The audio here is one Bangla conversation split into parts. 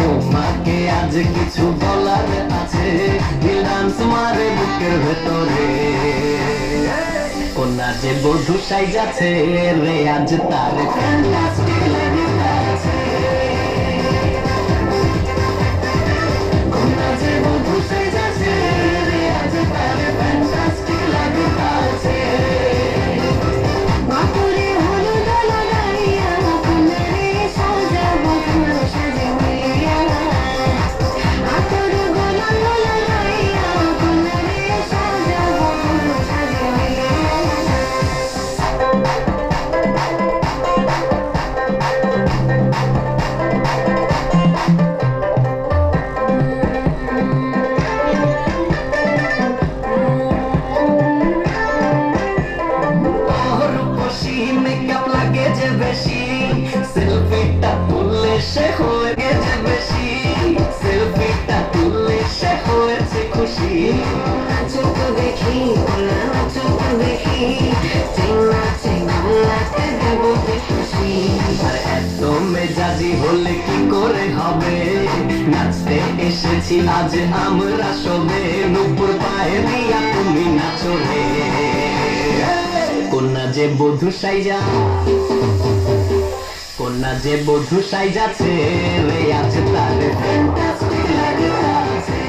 তোমাকে আজ কিছু বলার আছে, দিলাম তোমারে বুকের ভেতরে। কোনা যে বধূ সাইজাছে রে আজ তার ফ্যান্টাস্টিক লাগতাছে। কোনা যে বধূ সাইজাছে রে আজ তার ফ্যান্টাস্টিক লাগতাছে। সেলফিটা তুললে সে হয়ে গেছে বেশি, সেলফিটা তুললে সে হয়েছে খুশি। চোখ দেখি চোখ দেখি খুশি। আর এত মেজাজি হলে কি করে হবে, নাচতে এসেছি আজ আমরা সবে, নুপুর পায়ে দিয়া তুমি নাচো রে। কোনা যে বধূ সাইজা, কোনা যে বধূ সাইজাছে রে আজ তার ফ্যান্টাস্টিক লাগতাছে।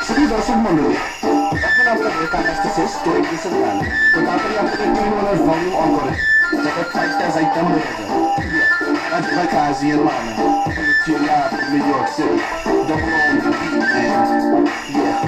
শুধু দর্শক মন্ডলী, এখন আপনাদের কাজ আসতেছে স্টোরি পিসের গান। তো তাড়াতাড়ি আপনাদের টিউনের ভলিউম অন করে যাতে ফাইটটা যাইতে মরে যায়। That's like Asian man. It's your life in New York City. Double on the beat, man. Yeah.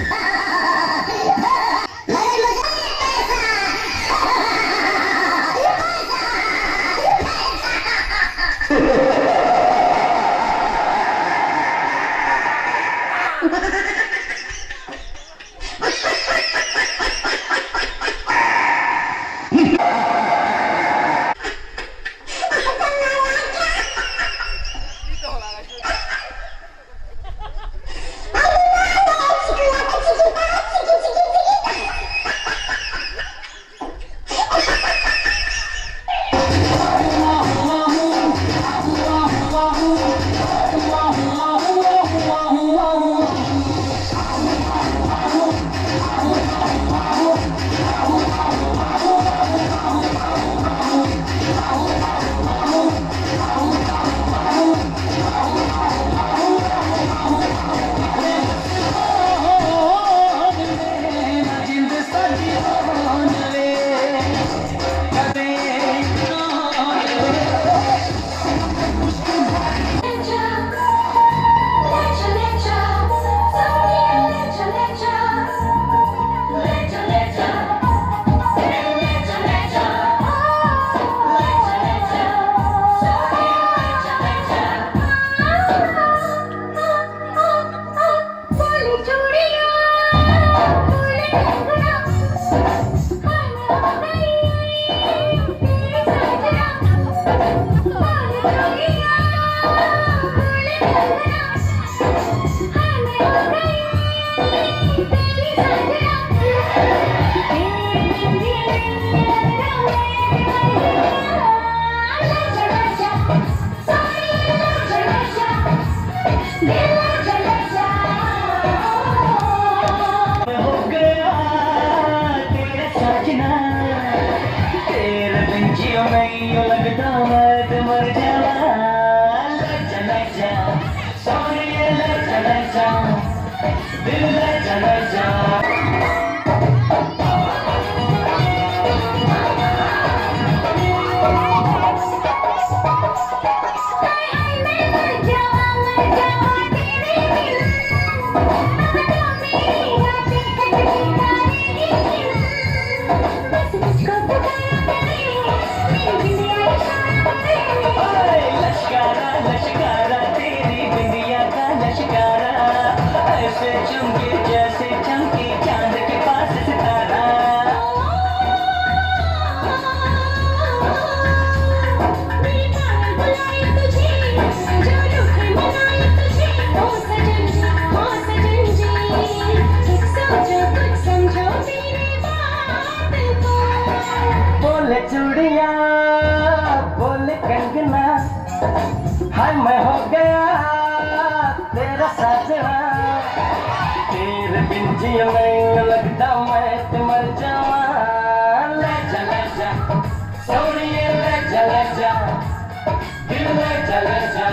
Hey, ये नहीं लगता मैं तो मर जावा ले जा सोनिए ले जा दिल ले जा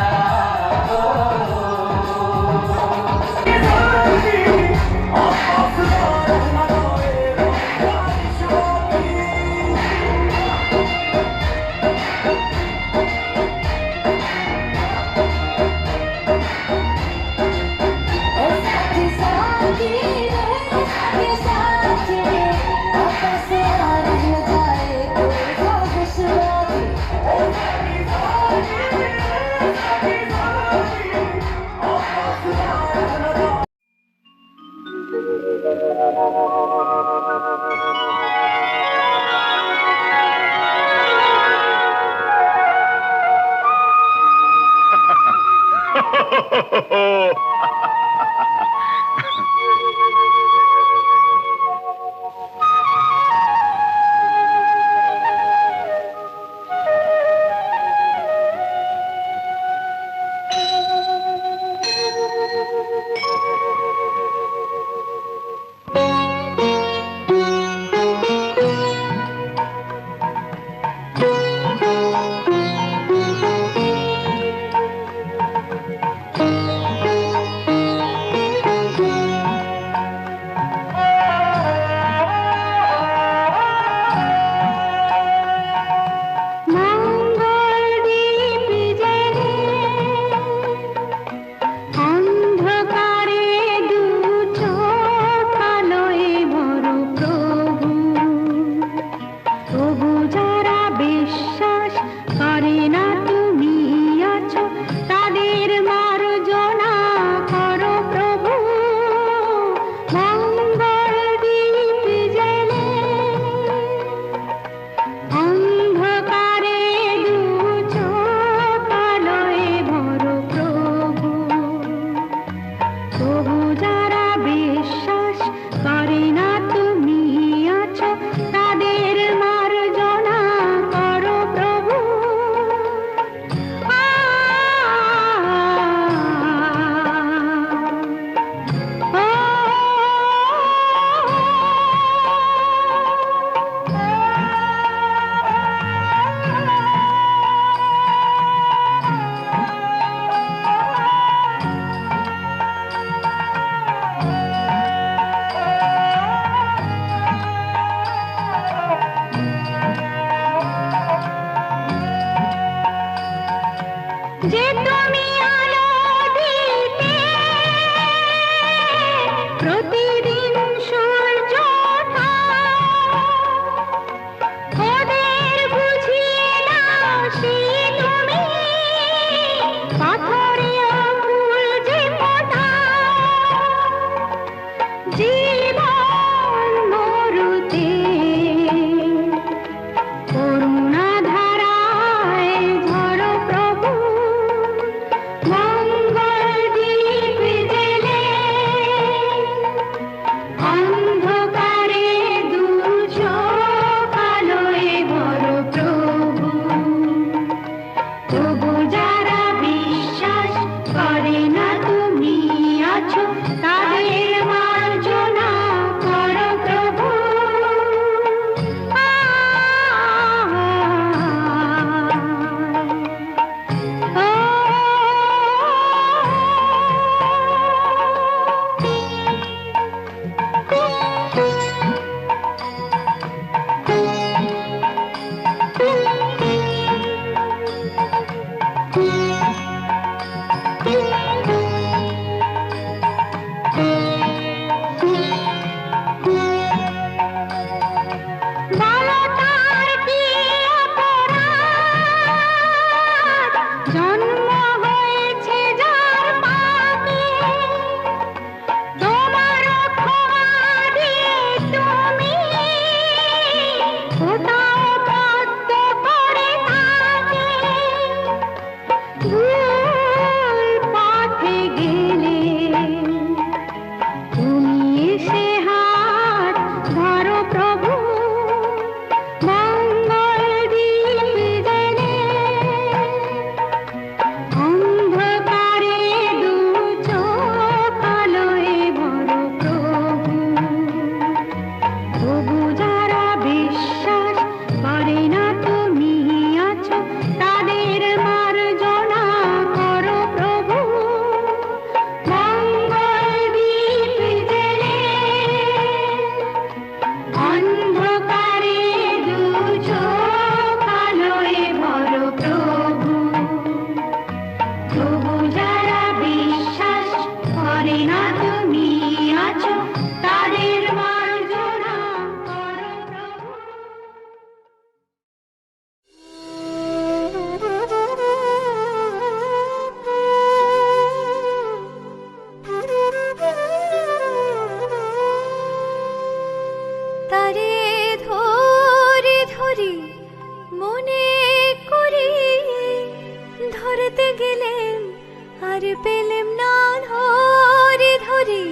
না ধরে ধরে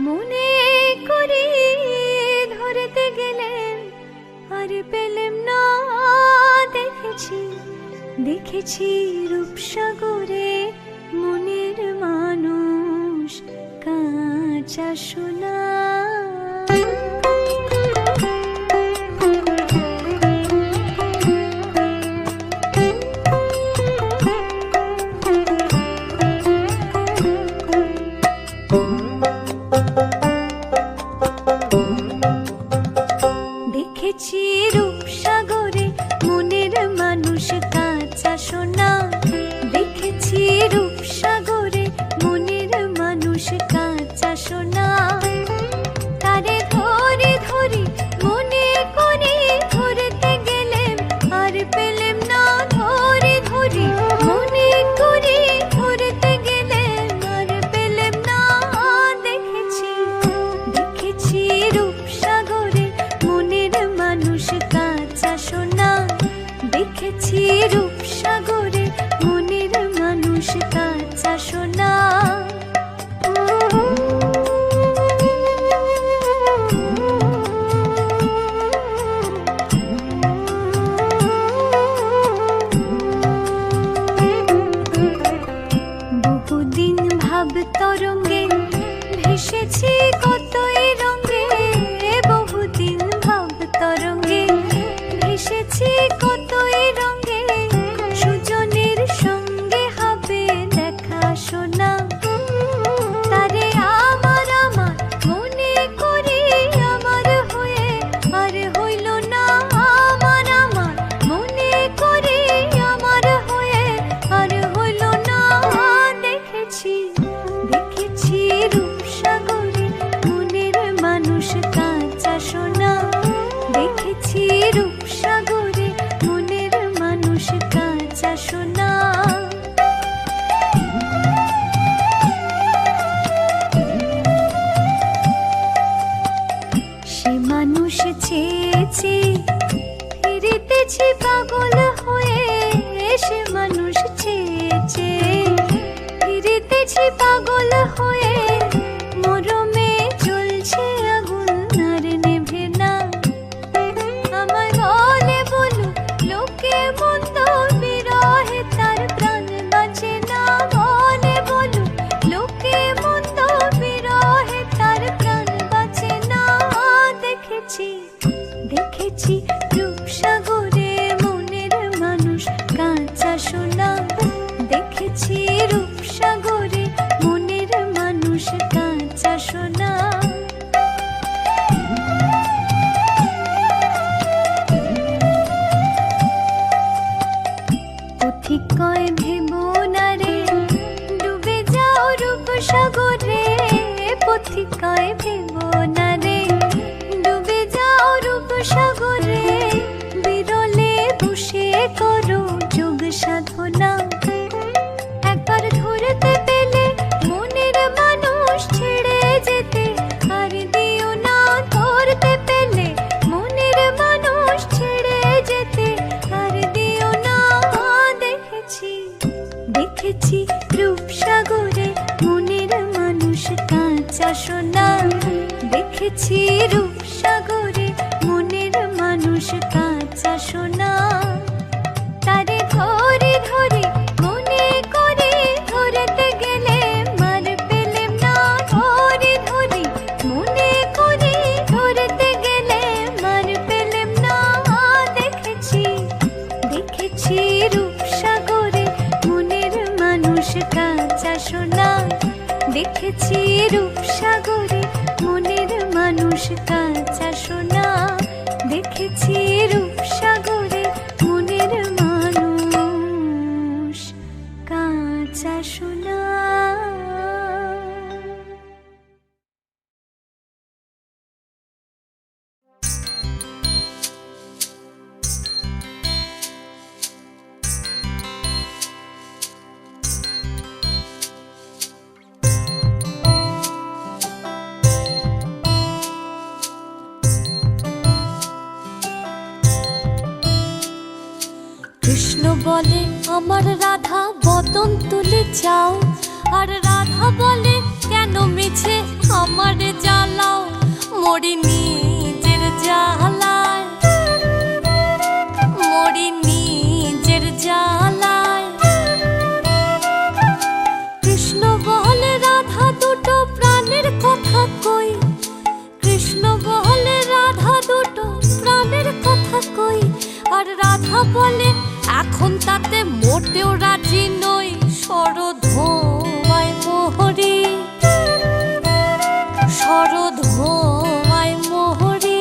মনে করি ধরতে গেলেন আর পেলেম না। দেখেছি দেখেছি রূপসাগরে মনের মানুষ কাঁচা সোনা। দেখেছি রূপসাগরে মনের মানুষ কাঁচা সোনা। দেখেছি রূপসাগরে মনের মানুষ কাঁচা সোনা। তারে ধরে ধরে মনে করি ধরতে গেলেম আর পেলেম না। ধরে ধরে মনে করি ধরতে গেলেম আর পেলেম না। দেখেছি দেখেছি রূপসাগরে মনের মানুষ কাঁচা সোনা। দেখেছি রূপসাগরে মনের মানুষ কাঁচা সোনা। বহুদিন ভাব তরঙ্গে ভেসেছি কতই রঙে। বহুদিন ভাব তরঙ্গে ভেসেছি কতই রঙে। সুজনের সঙ্গে হবে দেখা শোনা। তারে আমার আমার মনে করি আমার হয়ে আর হইল না। আমার আমার মনে করি আমার হয়ে আর হইল না। দেখেছি দেখেছি রূপসাগরে মনের মানুষ কাঁচা সোনা। দেখেছি রূপসাগরে মনের মানুষ কাঁচা সোনা। সে মানুষ চেয়েছে ফিরিতেছি পাগল হয়ে। সে মানুষ চেয়েছে ফিরিতেছি পাগল হয়ে। মরমে চলছে আগুন আর নেভে না। আমার গলে বলু লোকে মন্দ বিরহে তার প্রাণ বাঁচে না। গলে বলু লোকে মন্দ বিরহে তার প্রাণ বাঁচে না। দেখেছি দেখেছি রূপসাগরে মনের মানুষ কাঁচা সোনা। দেখেছি রূপসাগরে মনের মানুষ কাঁচা সোনা। পথিক কয় ভেবো না রে ডুবে যাও রূপসাগরে। পথিক কয় ভেবো না রে ডুবে যাও রূপসাগরে। বিরলে বসে করো যোগ সাধনা। একবার ধরতে পেলে মনের মানুষ ছেড়ে যেতে আর দিও না। ধরতে পেলে মনের মানুষ ছেড়ে যেতে আর দিও না। দেখেছি দেখেছি রূপসাগরে মনের মানুষ কাঁচা সোনা। দেখেছি রূপসাগরে মনের মানুষ কাঁচা সোনা। তারে ধরে ধরে মনে করি ধরতে গেলে মার পেলেম না। ধরে ধরে মনে করি ধরতে গেলে মার পেলেম না। দেখেছি দেখেছি রূপসাগরে মনের মানুষ কাঁচা সোনা। দেখেছি রূপসাগরে মনের মানুষ কাঁচা সোনা। দেখেছি রূপসাগরে মনের মানুষ কাঁচা সোনা। কৃষ্ণ বলে আমার রাধা বদন তুলে চাও। আর রাধা বলে কেন মিছে আমারে জ্বালাও, মরি নিজের জ্বালায়, মরি নিজের জ্বালায়। কৃষ্ণ বলে রাধা দুটো প্রাণের কথা কই, কৃষ্ণ বলে রাধা দুটো প্রাণের কথা কই। আর রাধা বলে এখন তাতে মোটেও রাজি নই, শরধোয়ায় মোহরি, শরধোয়ায় মোহরি।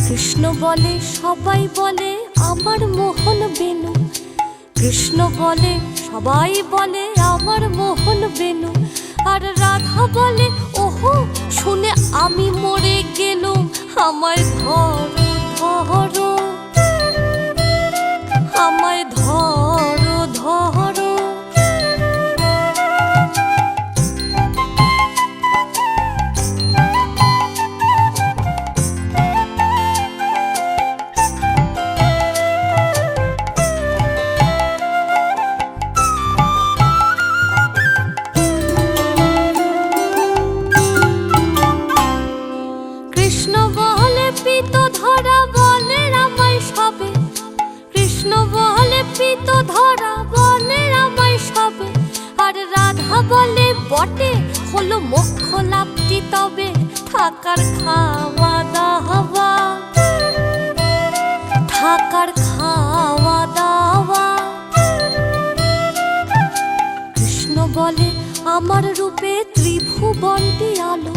কৃষ্ণ বলে সবাই বলে আমার মোহন বেনু, কৃষ্ণ বলে সবাই বলে আমার মোহন বেনু। আর রাধা বলে ওহো শুনে আমি মরে গেলুম, আমায় ধরো ধরো, আমায় ধরো ধরো। কৃষ্ণ বলে পিত ধরা বলে আমায় সবে, কৃষ্ণ বলে পিত ধরা বলে আমায় সবে। আর রাধা বলে বটে হলো মোক্ষ লাভটি তবে, থাকার খাওয়া দাওয়া, থাকার খাওয়া দাওয়া। কৃষ্ণ বলে আমার রূপে ত্রিভুবনটি আলো,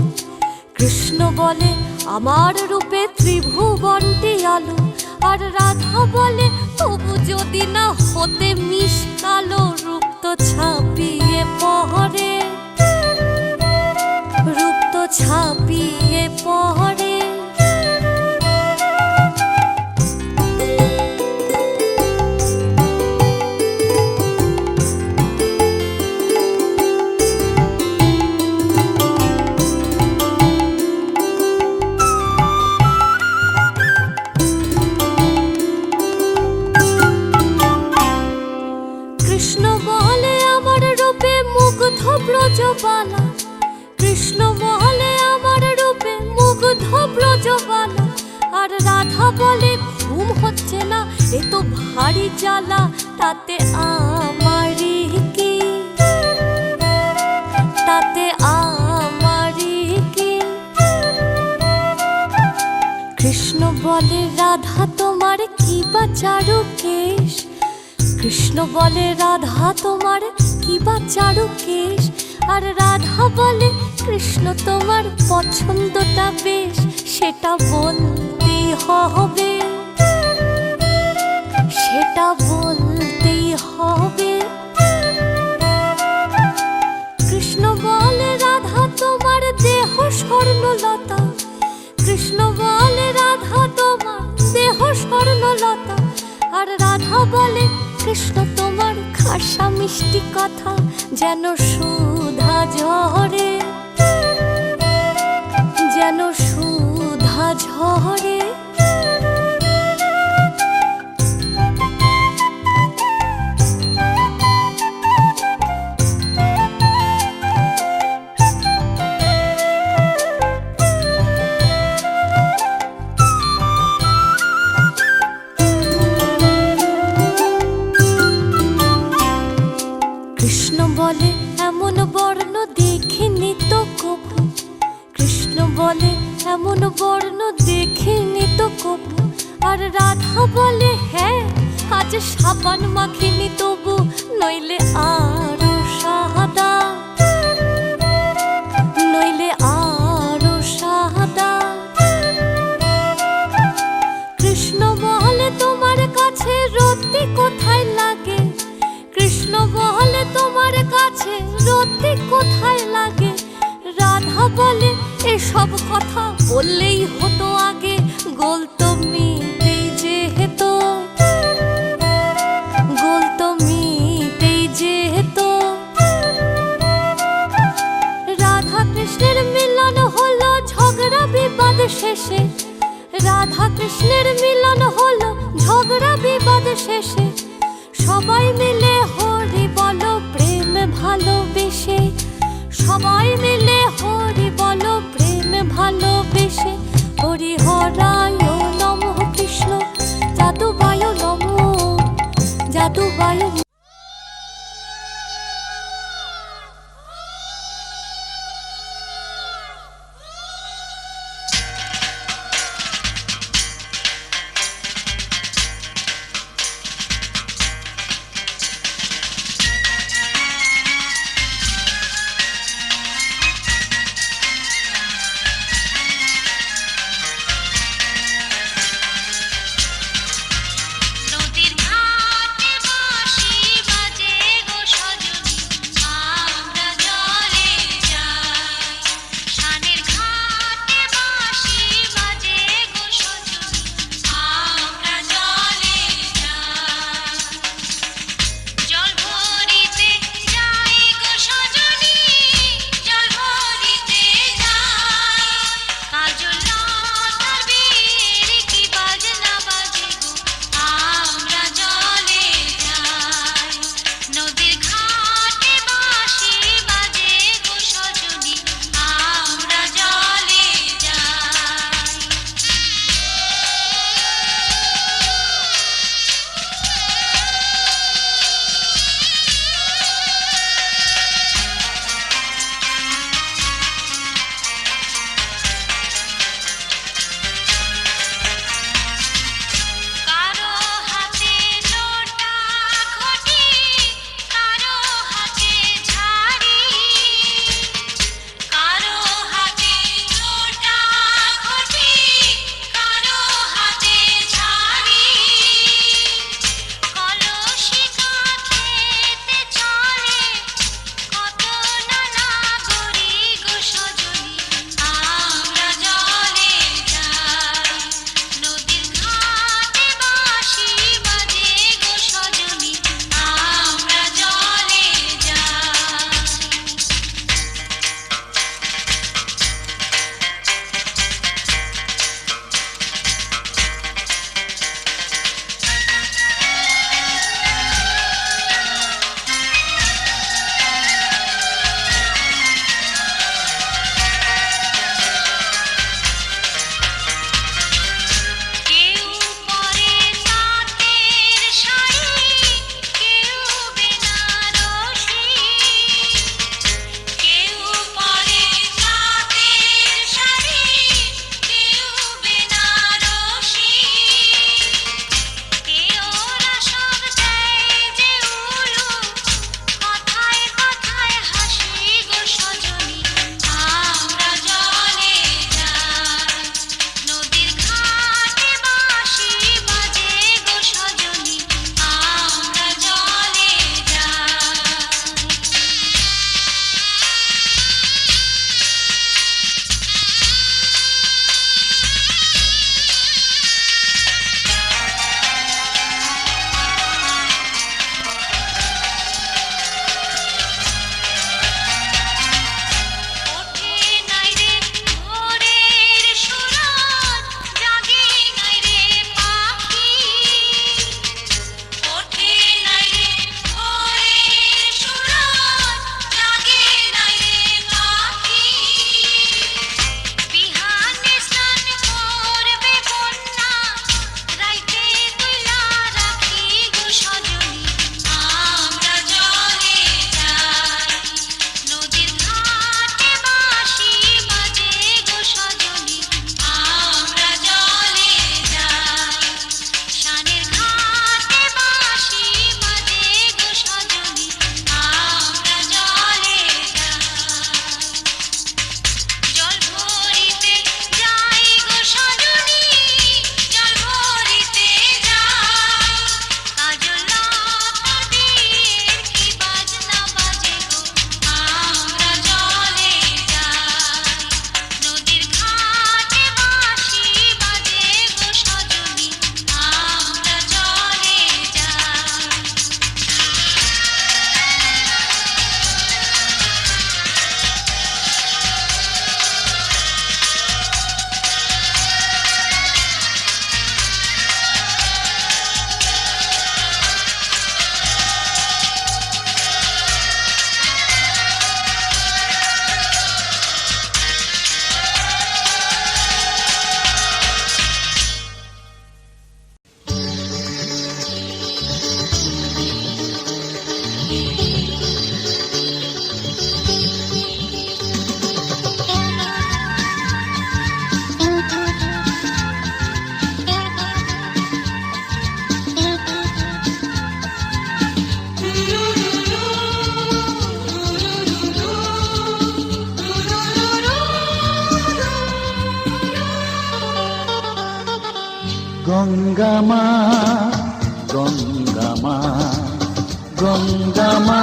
কৃষ্ণ বলে আমার রূপে ত্রিভুবনটি আলো। আর রাধা বলে তবু যদি না হতে মিশকালো, রূপ তো ছাপিয়ে পড়ে, রূপ তো ছাপিয়ে পড়ে। কৃষ্ণ বলে আমার রূপে মুগ্ধ ব্রজবালা, কৃষ্ণ বলে আমার রূপে মুগ্ধ ব্রজবালা। আর রাধা বলে ঘুম হচ্ছে না এ তো ভারী জ্বালা, তাতে আমারই কি, তাতে আমারই কি। কৃষ্ণ বলে রাধা তোমার কি বা চারু কেশ, কৃষ্ণ বলে রাধা তোমার কি বা চারু কেশ। আর রাধা বলে কৃষ্ণ তোমার পছন্দটা বেশ, সেটা বলতেই হবে, সেটা বলতেই হবে। কৃষ্ণ বলে রাধা তোমার দেহ স্বর্ণলতা, কৃষ্ণ বলে রাধা তোমার দেহ স্বর্ণলতা। আর রাধা বলে কৃষ্ণ তোমার খাসা মিষ্টি কথা যেন সুধা ঝরে, যেন সুধা ঝরে। কৃষ্ণ বলে এমন বর্ণ দেখিনি তো কবু, কৃষ্ণ বলে এমন বর্ণ দেখিনি তো কবু। আর রাধা বলে হ্যাঁ আজ সাবান মাখিনি তবু, নইলে আরো সাদা, নইলে আরো সাদা। কৃষ্ণ বলে তোমার কাছে রতি কোথায় লাগে, কৃষ্ণ বলে তোমার কাছে রতি কোথায় লাগে। রাধা বলে এসব কথা বললেই হতো আগে, গোল তো মিটেই যেহেতু, গোল তো মিটেই যেহেতু। রাধা কৃষ্ণের মিলন হলো ঝগড়া বিবাদ শেষে, রাধা কৃষ্ণের মিলন হলো ঝগড়া বিবাদ শেষে। সবাই মিলে হরি বলো ভালোবেসে, সবাই মিলে হরি বলো প্রেম ভালোবেসে। হরি হরায় নমঃ কৃষ্ণ যাদুবায় নমঃ, যাদুবায়। নদীর ঘাটে বসে গঙ্গামা গঙ্গামা গঙ্গামা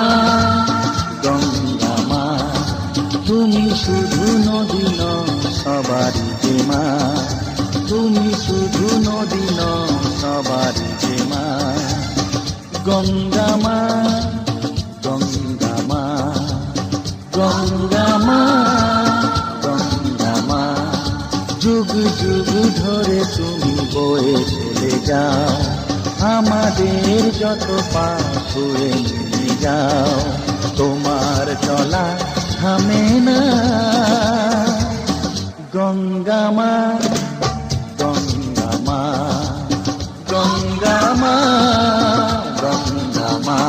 গঙ্গামা, তুমি শুধু নদী নও সবারই যে মা, তুমি শুধু নদী নও সবারই যে মা। গঙ্গামা গঙ্গামা গঙ্গামা গঙ্গামা, যুগ যুগ ধরে তুমি বয়ে চলে যাও, আমাদের যত পাপ ছুঁয়ে নিয়ে যাও, তোমার চলা থামে না। গঙ্গামা গঙ্গামা গঙ্গামা গঙ্গামা।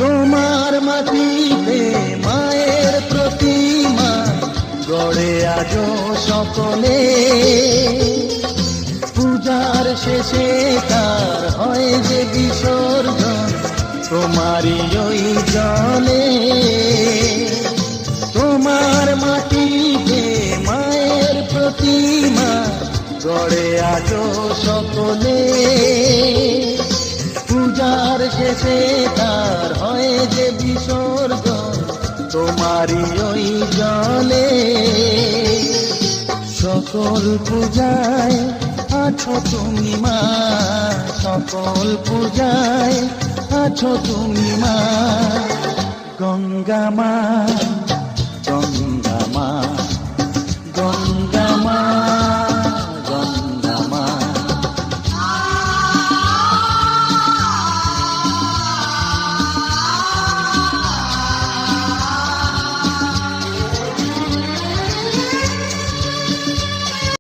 তোমার মাটিতে মায়ের প্রতিমা গড়ে আজো সকলে, পূজার শেষে তার হয় যে বিসর্জন তোমারই ওই জলে। তোমার মাটিতে মায়ের প্রতিমা গড়ে আজো সকলে, পূজার শেষে তার হয় যে বিসর্জন তোমারই ওই জলে। সকল পূজায় আছো তুমি মা, সকল পূজায় আছো তুমি মা। গঙ্গামা